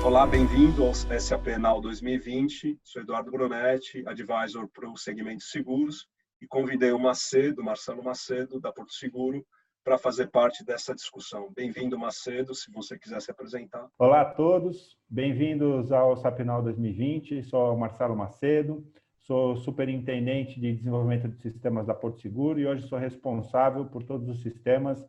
Olá, bem-vindo ao SAP Now 2020. Sou Eduardo Brunetti, advisor para o segmento seguros, e convidei o Marcelo Macedo, da Porto Seguro, para fazer parte dessa discussão. Bem-vindo, Macedo, se você quiser se apresentar. Olá a todos, bem-vindos ao SAP Now 2020. Sou Marcelo Macedo, sou superintendente de desenvolvimento de sistemas da Porto Seguro e hoje sou responsável por todos os sistemas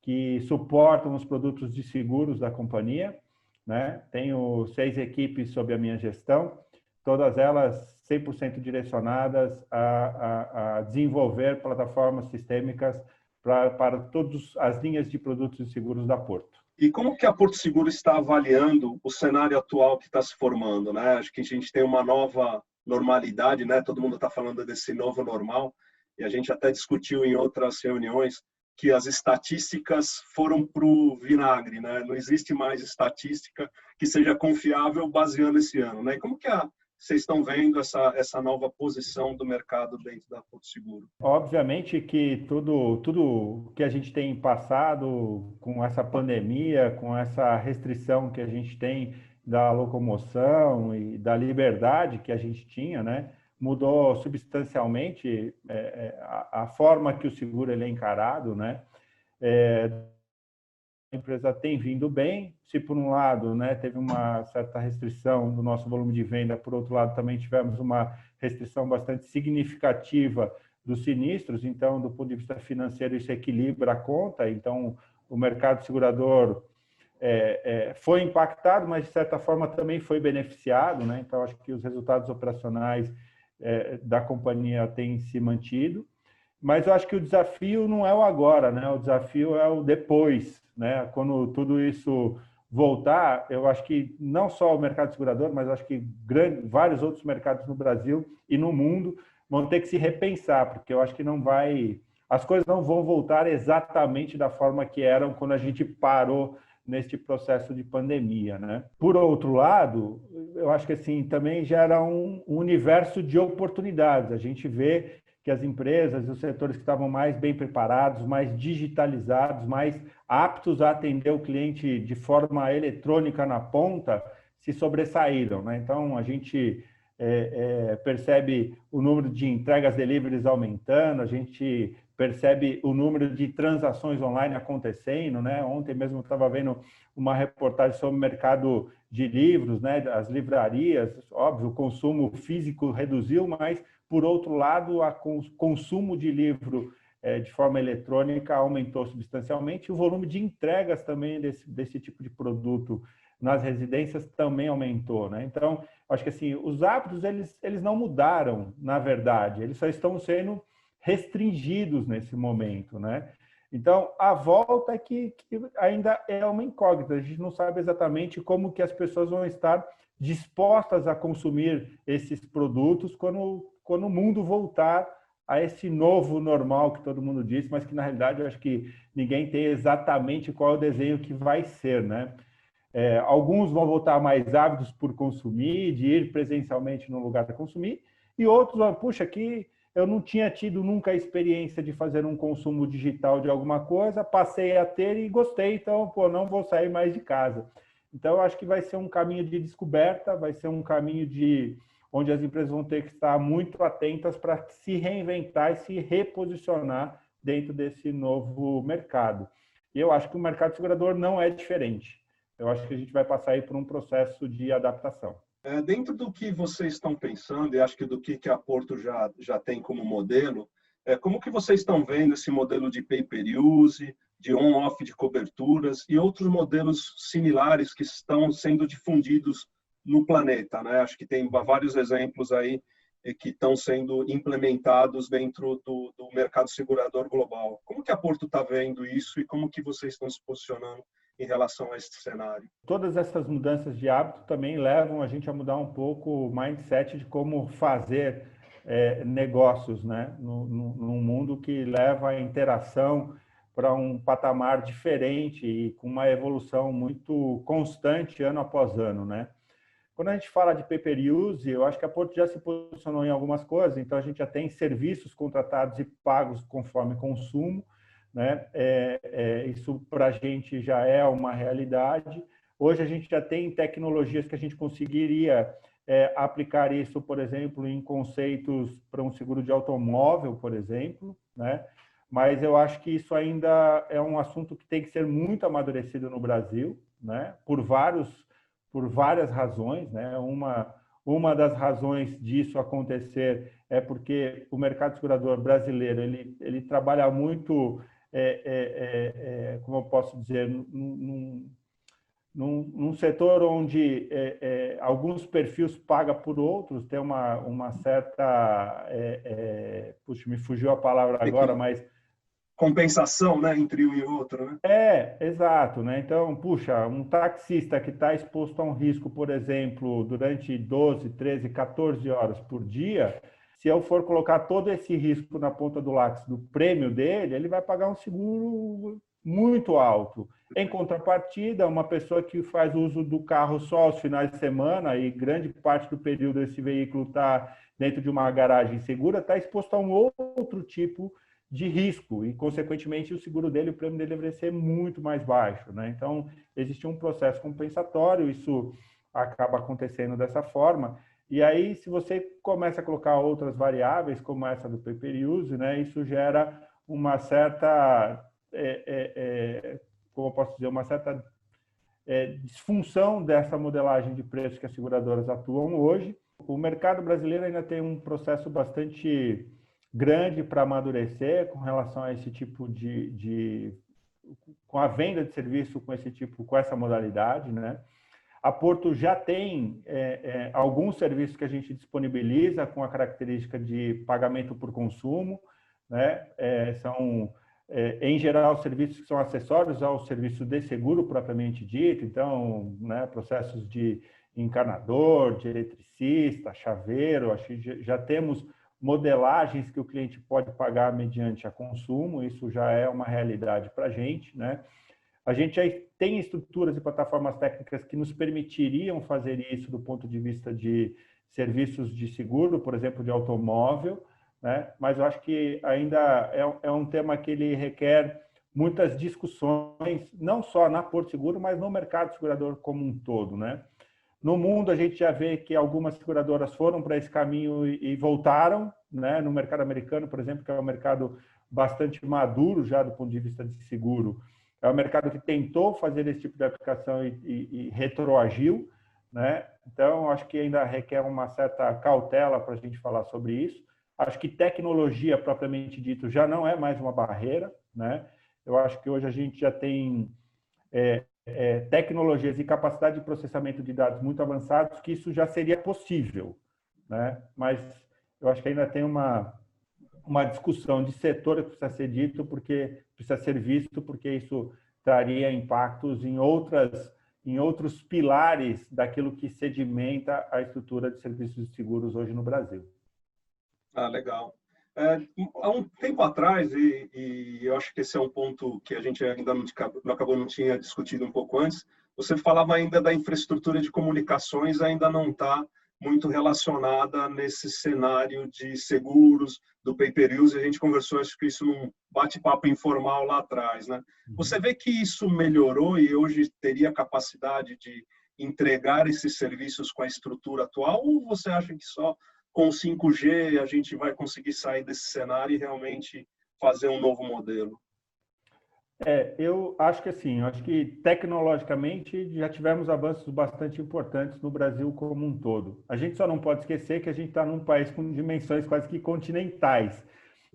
que suportam os produtos de seguros da companhia, né? Tenho 6 equipes sob a minha gestão, todas elas 100% direcionadas a desenvolver plataformas sistêmicas para todas as linhas de produtos de seguros da Porto. E como que a Porto Seguro está avaliando o cenário atual que está se formando, né? Acho que a gente tem uma nova normalidade, né? Todo mundo está falando desse novo normal, e a gente até discutiu em outras reuniões que as estatísticas foram para o vinagre, né? Não existe mais estatística que seja confiável baseando esse ano, né? E como que vocês estão vendo essa nova posição do mercado dentro da Porto Seguro? Obviamente que tudo que a gente tem passado com essa pandemia, com essa restrição que a gente tem da locomoção e da liberdade que a gente tinha, né, mudou substancialmente a forma que o seguro ele é encarado, né? A empresa tem vindo bem, se por um lado, né, teve uma certa restrição do nosso volume de venda, por outro lado também tivemos uma restrição bastante significativa dos sinistros, então do ponto de vista financeiro isso equilibra a conta, então o mercado segurador foi impactado, mas de certa forma também foi beneficiado, né? Então acho que os resultados operacionais da companhia têm se mantido. Mas eu acho que o desafio não é o agora, né? O desafio é o depois, né? Quando tudo isso voltar, eu acho que não só o mercado segurador, mas acho que vários outros mercados no Brasil e no mundo vão ter que se repensar, porque eu acho que as coisas não vão voltar exatamente da forma que eram quando a gente parou neste processo de pandemia, né? Por outro lado, eu acho que assim também gera um universo de oportunidades. A gente vê que as empresas e os setores que estavam mais bem preparados, mais digitalizados, mais aptos a atender o cliente de forma eletrônica na ponta, se sobressaíram, né? Então, a gente percebe o número de entregas deliveries aumentando, a gente percebe o número de transações online acontecendo, né? Ontem mesmo eu estava vendo uma reportagem sobre o mercado de livros, né? As livrarias, óbvio, o consumo físico reduziu, mas por outro lado, o consumo de livro de forma eletrônica aumentou substancialmente, e o volume de entregas também desse tipo de produto nas residências também aumentou, né? Então, acho que assim, os hábitos eles não mudaram, na verdade, eles só estão sendo restringidos nesse momento, né? Então, a volta é que ainda é uma incógnita, a gente não sabe exatamente como que as pessoas vão estar dispostas a consumir esses produtos quando o mundo voltar a esse novo normal que todo mundo diz, mas que na realidade eu acho que ninguém tem exatamente qual é o desenho que vai ser, né? Alguns vão voltar mais ávidos por consumir, de ir presencialmente no lugar para consumir, e outros vão, puxa, aqui eu não tinha tido nunca a experiência de fazer um consumo digital de alguma coisa, passei a ter e gostei, então, não vou sair mais de casa. Então, eu acho que vai ser um caminho de descoberta, vai ser um caminho onde as empresas vão ter que estar muito atentas para se reinventar e se reposicionar dentro desse novo mercado. E eu acho que o mercado segurador não é diferente. Eu acho que a gente vai passar aí por um processo de adaptação. Dentro do que vocês estão pensando, e acho que do que a Porto já tem como modelo, como que vocês estão vendo esse modelo de pay-per-use, de on-off de coberturas e outros modelos similares que estão sendo difundidos no planeta, né? Acho que tem vários exemplos aí que estão sendo implementados dentro do mercado segurador global. Como que a Porto está vendo isso e como que vocês estão se posicionando em relação a esse cenário? Todas essas mudanças de hábito também levam a gente a mudar um pouco o mindset de como fazer negócios, né? Num mundo que leva a interação para um patamar diferente e com uma evolução muito constante ano após ano, né? Quando a gente fala de pay-per-use, eu acho que a Porto já se posicionou em algumas coisas, então a gente já tem serviços contratados e pagos conforme consumo, né? Isso para a gente já é uma realidade. Hoje a gente já tem tecnologias que a gente conseguiria aplicar isso, por exemplo, em conceitos para um seguro de automóvel, por exemplo, né? Mas eu acho que isso ainda é um assunto que tem que ser muito amadurecido no Brasil, né? Por várias razões, né? Uma das razões disso acontecer é porque o mercado segurador brasileiro ele trabalha muito, como eu posso dizer, num setor onde alguns perfis pagam por outros, tem uma certa... puxa, me fugiu a palavra agora, mas... Compensação, né, entre um e outro, né? Exato, né? Então, puxa, um taxista que está exposto a um risco, por exemplo, durante 12, 13, 14 horas por dia, se eu for colocar todo esse risco na ponta do lápis do prêmio dele, ele vai pagar um seguro muito alto. Em contrapartida, uma pessoa que faz uso do carro só aos finais de semana e grande parte do período esse veículo está dentro de uma garagem segura, está exposto a um outro tipo de risco e, consequentemente, o seguro dele, o prêmio dele deveria ser muito mais baixo, né? Então, existe um processo compensatório, isso acaba acontecendo dessa forma. E aí, se você começa a colocar outras variáveis, como essa do pay-per-use, né, isso gera uma certa, como eu posso dizer, uma certa disfunção dessa modelagem de preços que as seguradoras atuam hoje. O mercado brasileiro ainda tem um processo bastante grande para amadurecer com relação a esse tipo com a venda de serviço com essa modalidade, né? A Porto já tem alguns serviços que a gente disponibiliza com a característica de pagamento por consumo, né? São, em geral, serviços que são acessórios ao serviço de seguro propriamente dito, então, né, processos de encanador, de eletricista, chaveiro, acho que já temos modelagens que o cliente pode pagar mediante a consumo, isso já é uma realidade para a gente, né? A gente já tem estruturas e plataformas técnicas que nos permitiriam fazer isso do ponto de vista de serviços de seguro, por exemplo, de automóvel, né? Mas eu acho que ainda é um tema que ele requer muitas discussões, não só na Porto Seguro, mas no mercado segurador como um todo, né? No mundo, a gente já vê que algumas seguradoras foram para esse caminho e voltaram, né? No mercado americano, por exemplo, que é um mercado bastante maduro já do ponto de vista de seguro, é um mercado que tentou fazer esse tipo de aplicação e retroagiu, né? Então, acho que ainda requer uma certa cautela para a gente falar sobre isso. Acho que tecnologia, propriamente dito, já não é mais uma barreira, né? Eu acho que hoje a gente já tem tecnologias e capacidade de processamento de dados muito avançados, que isso já seria possível, né? Mas eu acho que ainda tem uma discussão de setor que precisa ser dito, porque precisa ser visto, porque isso traria impactos em outros pilares daquilo que sedimenta a estrutura de serviços de seguros hoje no Brasil. Ah, legal. Há um tempo atrás, e eu acho que esse é um ponto que a gente ainda não tinha discutido um pouco antes, você falava ainda da infraestrutura de comunicações ainda não está muito relacionada nesse cenário de seguros, do pay-per-use, a gente conversou, acho que isso num bate-papo informal lá atrás, né? Você vê que isso melhorou e hoje teria capacidade de entregar esses serviços com a estrutura atual, ou você acha que só com o 5G a gente vai conseguir sair desse cenário e realmente fazer um novo modelo? Eu acho que assim, acho que tecnologicamente já tivemos avanços bastante importantes no Brasil como um todo. A gente só não pode esquecer que a gente está num país com dimensões quase que continentais,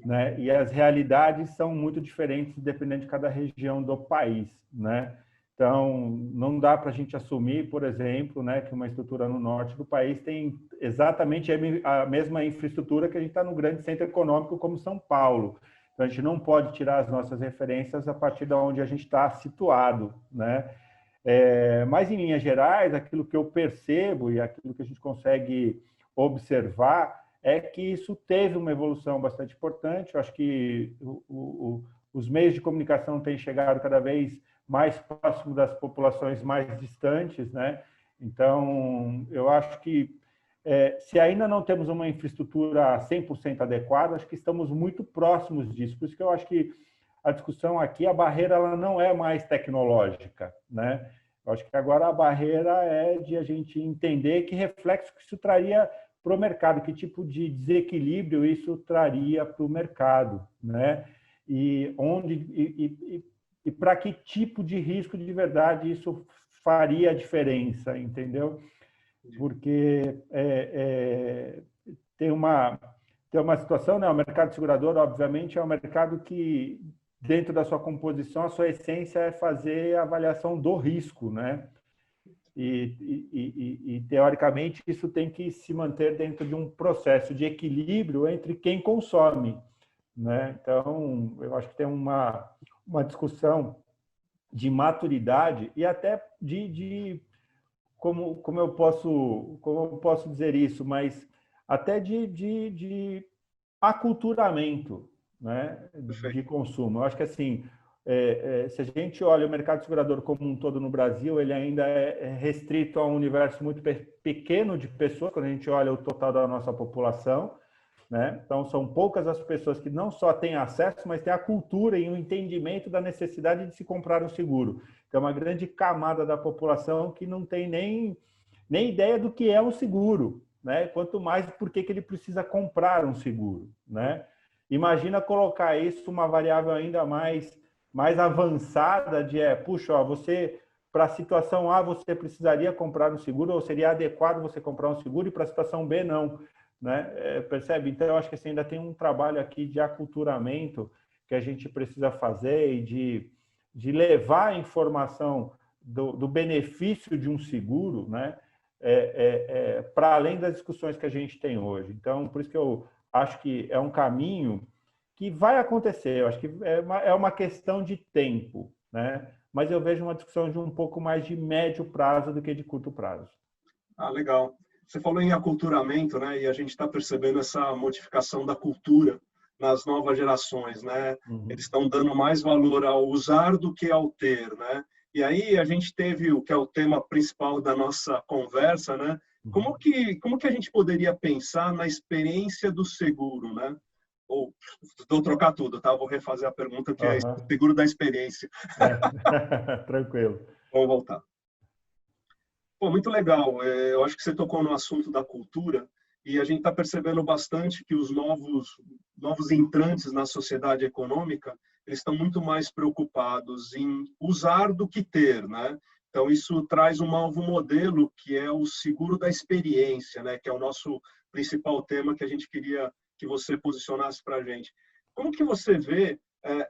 né? E as realidades são muito diferentes dependendo de cada região do país, né? Então, não dá para a gente assumir, por exemplo, né, que uma estrutura no norte do país tem exatamente a mesma infraestrutura que a gente está no grande centro econômico como São Paulo. Então, a gente não pode tirar as nossas referências a partir de onde a gente está situado, né? Mas, em linhas gerais, aquilo que eu percebo e aquilo que a gente consegue observar é que isso teve uma evolução bastante importante. Eu acho que os meios de comunicação têm chegado cada vez mais próximo das populações mais distantes, né? Então, eu acho que se ainda não temos uma infraestrutura 100% adequada, acho que estamos muito próximos disso. Por isso que eu acho que a discussão aqui, a barreira ela não é mais tecnológica, né? Eu acho que agora a barreira é de a gente entender que reflexo que isso traria para o mercado, que tipo de desequilíbrio isso traria para o mercado, né? E para que tipo de risco de verdade isso faria a diferença, entendeu? Porque tem uma situação, né? O mercado segurador, obviamente, é um mercado que, dentro da sua composição, a sua essência é fazer a avaliação do risco, né? E, teoricamente, isso tem que se manter dentro de um processo de equilíbrio entre quem consome, né? Então, eu acho que tem uma discussão de maturidade e até como eu posso dizer isso, mas até de aculturamento, né, de consumo. Eu acho que assim, se a gente olha o mercado segurador como um todo no Brasil, ele ainda é restrito a um universo muito pequeno de pessoas, quando a gente olha o total da nossa população, né? Então, são poucas as pessoas que não só têm acesso, mas têm a cultura e o entendimento da necessidade de se comprar um seguro. Então, é uma grande camada da população que não tem nem ideia do que é um seguro, né? Quanto mais por que ele precisa comprar um seguro, né? Imagina colocar isso uma variável ainda mais avançada de puxa, ó, você para a situação A você precisaria comprar um seguro ou seria adequado você comprar um seguro e para a situação B não, né? Percebe? Então eu acho que assim, ainda tem um trabalho aqui de aculturamento que a gente precisa fazer e de levar a informação do benefício de um seguro, né? Para além das discussões que a gente tem hoje. Então, por isso que eu acho que é um caminho que vai acontecer. Eu acho que é uma questão de tempo, né? Mas eu vejo uma discussão de um pouco mais de médio prazo do que de curto prazo. Ah, legal. Você falou em aculturamento, né? E a gente está percebendo essa modificação da cultura nas novas gerações, né? Eles estão dando mais valor ao usar do que ao ter, né? E aí a gente teve o que é o tema principal da nossa conversa, né? Como que a gente poderia pensar na experiência do seguro, né? Ou vou trocar tudo, tá? Vou refazer a pergunta que é o seguro da experiência. Tranquilo. Vamos voltar. Pô, muito legal. Eu acho que você tocou no assunto da cultura e a gente está percebendo bastante que os novos entrantes na sociedade econômica, eles estão muito mais preocupados em usar do que ter, né? Então, isso traz um novo modelo, que é o seguro da experiência, né? Que é o nosso principal tema que a gente queria que você posicionasse para a gente. Como que você vê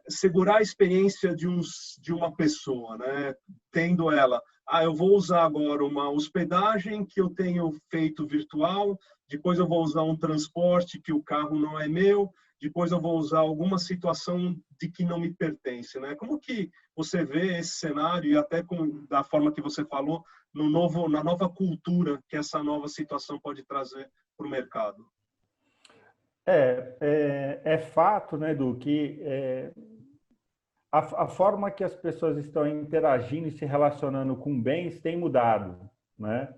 segurar a experiência de uma pessoa, né? Tendo ela, eu vou usar agora uma hospedagem que eu tenho feito virtual, depois eu vou usar um transporte que o carro não é meu, depois eu vou usar alguma situação de que não me pertence, né? Como que você vê esse cenário e até da forma que você falou, na nova cultura que essa nova situação pode trazer para o mercado? É fato, né, Edu, que a forma que as pessoas estão interagindo e se relacionando com bens tem mudado, né?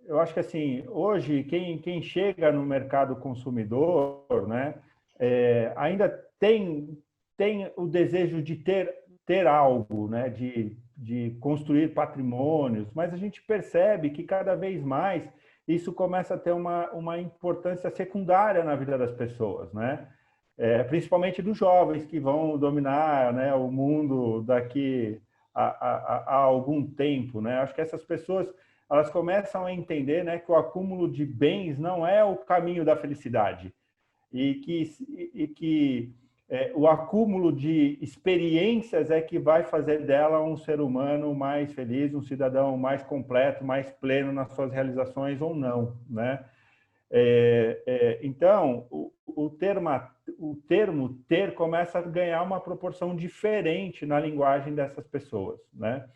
Eu acho que assim, hoje quem chega no mercado consumidor, né, ainda tem o desejo de ter algo, né, de construir patrimônios, mas a gente percebe que cada vez mais isso começa a ter uma importância secundária na vida das pessoas, né? Principalmente dos jovens que vão dominar, né, o mundo daqui a algum tempo, né? Acho que essas pessoas elas começam a entender, né, que o acúmulo de bens não é o caminho da felicidade e que o acúmulo de experiências é que vai fazer dela um ser humano mais feliz, um cidadão mais completo, mais pleno nas suas realizações ou não, né? Então, o termo ter começa a ganhar uma proporção diferente na linguagem dessas pessoas, né?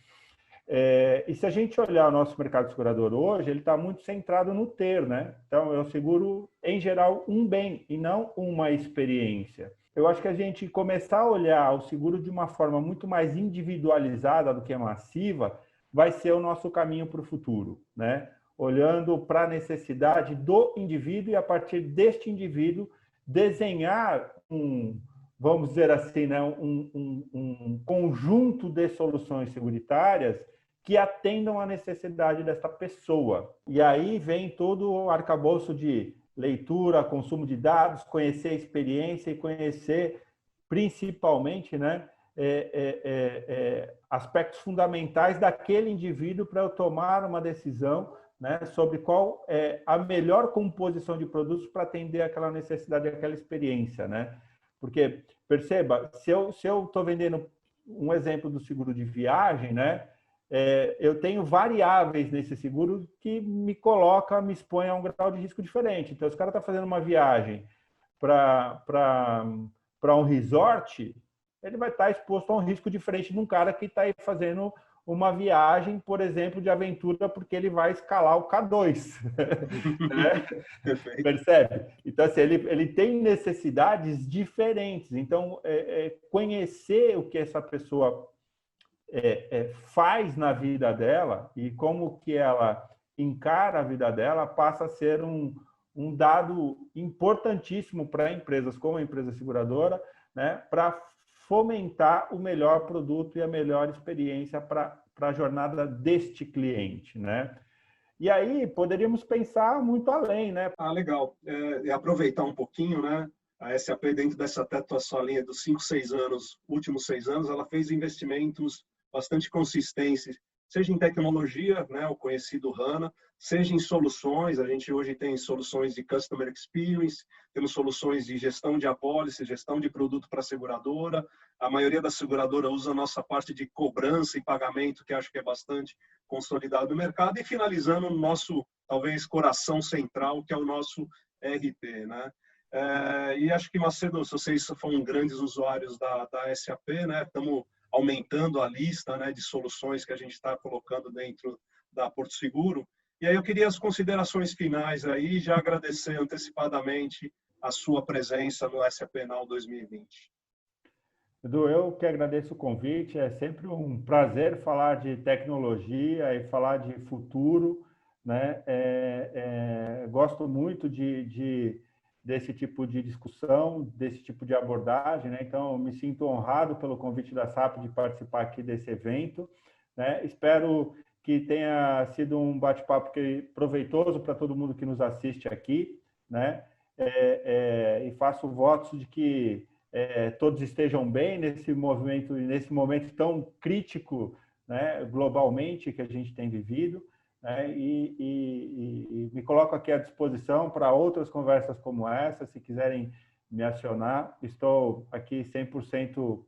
E se a gente olhar o nosso mercado segurador hoje, ele está muito centrado no ter, né? Então, eu seguro, em geral, um bem e não uma experiência. Eu acho que a gente começar a olhar o seguro de uma forma muito mais individualizada do que massiva vai ser o nosso caminho para o futuro, né? Olhando para a necessidade do indivíduo e, a partir deste indivíduo, desenhar vamos dizer assim, né, um conjunto de soluções seguritárias que atendam à necessidade dessa pessoa. E aí vem todo o arcabouço de leitura, consumo de dados, conhecer a experiência e conhecer, principalmente, né, aspectos fundamentais daquele indivíduo para eu tomar uma decisão, né, sobre qual é a melhor composição de produtos para atender aquela necessidade, aquela experiência, né? Porque, perceba, se eu estou vendendo um exemplo do seguro de viagem, né, eu tenho variáveis nesse seguro que me expõe a um grau de risco diferente. Então, se o cara está fazendo uma viagem para um resort, ele vai estar exposto a um risco diferente de um cara que está fazendo uma viagem, por exemplo, de aventura, porque ele vai escalar o K2. Né? Percebe? Então, assim, ele tem necessidades diferentes. Então, conhecer o que essa pessoa faz na vida dela e como que ela encara a vida dela passa a ser um dado importantíssimo para empresas como a empresa seguradora, né, para fomentar o melhor produto e a melhor experiência para a jornada deste cliente, né? E aí poderíamos pensar muito além, né? Legal. E aproveitar um pouquinho, né? A SAP, dentro dessa sua linha dos 5, 6 anos, últimos 6 anos, ela fez investimentos bastante consistentes, seja em tecnologia, né, o conhecido HANA, seja em soluções. A gente hoje tem soluções de Customer Experience, temos soluções de gestão de apólice, gestão de produto para a seguradora. A maioria da seguradora usa a nossa parte de cobrança e pagamento, que acho que é bastante consolidado no mercado. E finalizando no nosso, talvez, coração central, que é o nosso RP, né? E acho que, Macedo, vocês foram grandes usuários da SAP, né? Estamos aumentando a lista, né, de soluções que a gente está colocando dentro da Porto Seguro. E aí eu queria as considerações finais aí, já agradecer antecipadamente a sua presença no SAP Now 2020. Edu, eu que agradeço o convite. É sempre um prazer falar de tecnologia e falar de futuro, né? Gosto muito desse tipo de discussão, desse tipo de abordagem, né? Então, me sinto honrado pelo convite da SAP de participar aqui desse evento, né? Espero que tenha sido um bate-papo proveitoso para todo mundo que nos assiste aqui, né? E faço votos de que todos estejam bem nesse momento tão crítico, né, globalmente, que a gente tem vivido, né, e me coloco aqui à disposição para outras conversas como essa. Se quiserem me acionar, estou aqui 100%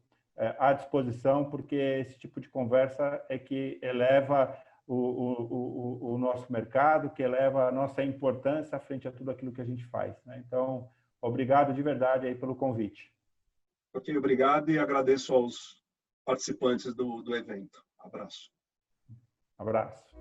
à disposição, porque esse tipo de conversa é que eleva o nosso mercado, que eleva a nossa importância frente a tudo aquilo que a gente faz, né? Então, obrigado de verdade aí pelo convite. Ok, obrigado, e agradeço aos participantes do evento. Abraço. Abraço.